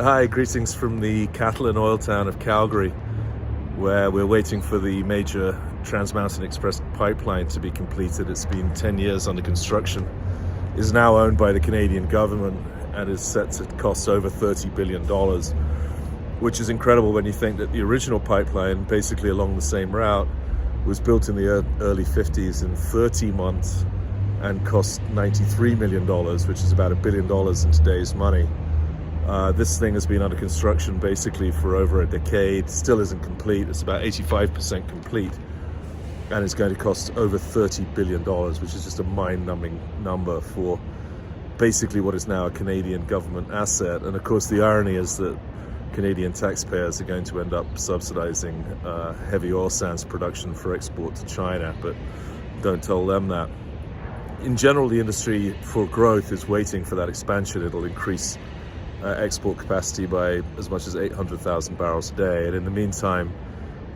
Hi, greetings from the cattle and oil town of Calgary, where we're waiting for the major Trans Mountain Express pipeline to be completed. It's been 10 years under construction, is now owned by the Canadian government, and is set to cost over $30 billion, which is incredible when you think that the original pipeline, basically along the same route, was built in the early 50s in 30 months and cost $93 million, which is about $1 billion in today's money. This thing has been under construction basically for over a decade, still isn't complete. It's about 85% complete, and it's going to cost over $30 billion, which is just a mind-numbing number for basically what is now a Canadian government asset. And of course, the irony is that Canadian taxpayers are going to end up subsidizing heavy oil sands production for export to China, but don't tell them that. In general, the industry for growth is waiting for that expansion. It'll increase export capacity by as much as 800,000 barrels a day. And in the meantime,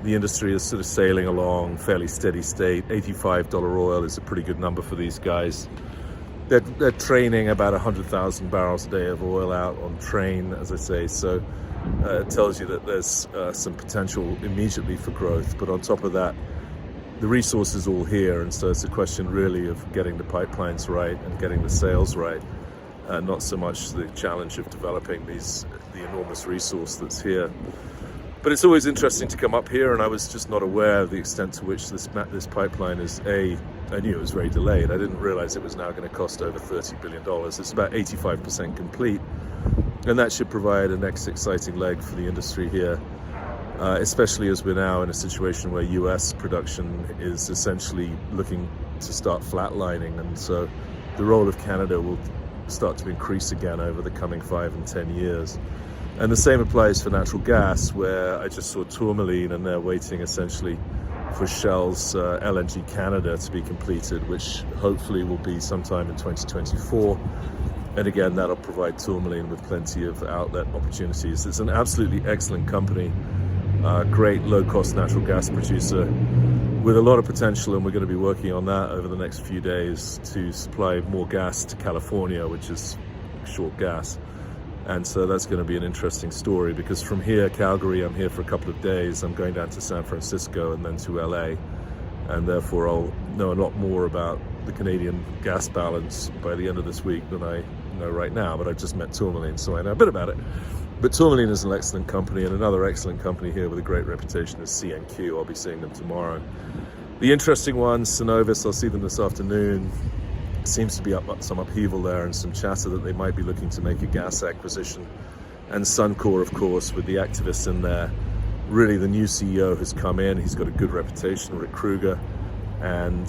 the industry is sort of sailing along, fairly steady state. $85 oil is a pretty good number for these guys. They're training about 100,000 barrels a day of oil out on train, as I say. So it tells you that there's some potential immediately for growth. But on top of that, the resource is all here. And so it's a question really of getting the pipelines right and getting the sales right. Not so much the challenge of developing the enormous resource that's here. But it's always interesting to come up here, and I was just not aware of the extent to which this pipeline is I knew it was very delayed. I didn't realize it was now going to cost over $30 billion. It's about 85% complete, and that should provide a next exciting leg for the industry here, especially as we're now in a situation where US production is essentially looking to start flatlining, and so the role of Canada will start to increase again over the coming 5 and 10 years. And the same applies for natural gas, where I just saw Tourmaline, and they're waiting essentially for Shell's LNG Canada to be completed, which hopefully will be sometime in 2024. And again, that'll provide Tourmaline with plenty of outlet opportunities. It's an absolutely excellent company, great low-cost natural gas producer with a lot of potential, and we're going to be working on that over the next few days to supply more gas to California, which is short gas. And so that's going to be an interesting story, because from here, Calgary, I'm here for a couple of days. I'm going down to San Francisco and then to LA, and therefore I'll know a lot more about the Canadian gas balance by the end of this week than I know right now. But I just met Tourmaline, so I know a bit about it. But Tourmaline is an excellent company, and another excellent company here with a great reputation is CNQ. I'll be seeing them tomorrow. The interesting ones, Cenovus, I'll see them this afternoon. Seems to be some upheaval there and some chatter that they might be looking to make a gas acquisition. And Suncor, of course, with the activists in there. Really, the new CEO has come in. He's got a good reputation, Rick Kruger, and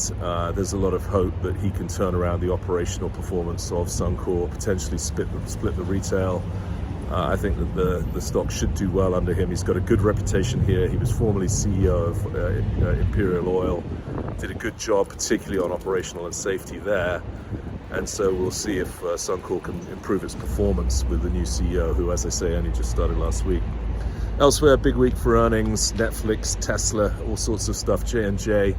there's a lot of hope that he can turn around the operational performance of Suncor, potentially split the retail. I think that the stock should do well under him. He's got a good reputation here. He was formerly CEO of Imperial Oil, did a good job, particularly on operational and safety there. And so we'll see if Suncor can improve its performance with the new CEO, who, as I say, only just started last week. Elsewhere, big week for earnings, Netflix, Tesla, all sorts of stuff, J&J.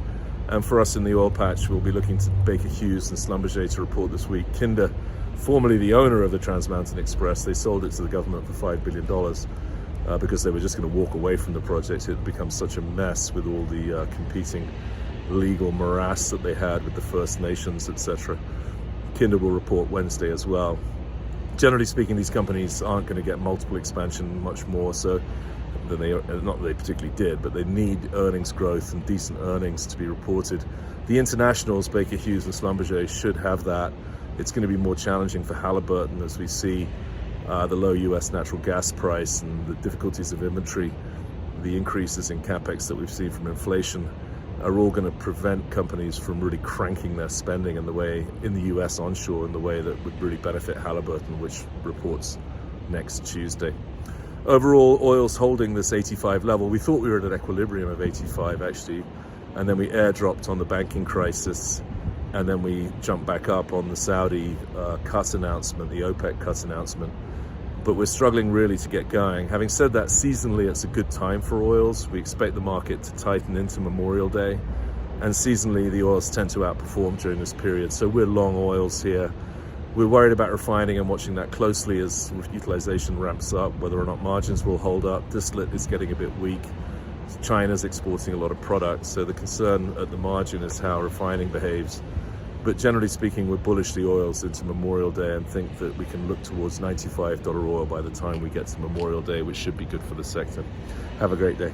And for us in the oil patch, we'll be looking to Baker Hughes and Schlumberger to report this week. Kinder, formerly the owner of the Trans Mountain Express, they sold it to the government for $5 billion because they were just going to walk away from the project. It had become such a mess with all the competing legal morass that they had with the First Nations, etc. Kinder will report Wednesday as well. Generally speaking, these companies aren't going to get multiple expansion much more so than not that they particularly did, but they need earnings growth and decent earnings to be reported. The internationals, Baker Hughes and Schlumberger, should have that. It's going to be more challenging for Halliburton as we see the low US natural gas price and the difficulties of inventory. The increases in capex that we've seen from inflation are all going to prevent companies from really cranking their spending in the US onshore in the way that would really benefit Halliburton, which reports next Tuesday. Overall, oil's holding this 85 level. We thought we were at an equilibrium of 85 actually, and then we airdropped on the banking crisis. And then we jumped back up on the Saudi cut announcement, the OPEC cut announcement. But we're struggling really to get going. Having said that, seasonally, it's a good time for oils. We expect the market to tighten into Memorial Day. And seasonally, the oils tend to outperform during this period. So we're long oils here. We're worried about refining and watching that closely as utilization ramps up, whether or not margins will hold up. Distillate is getting a bit weak. China's exporting a lot of products, so the concern at the margin is how refining behaves. But generally speaking, we're bullish the oils into Memorial Day and think that we can look towards $95 oil by the time we get to Memorial Day, which should be good for the sector. Have a great day.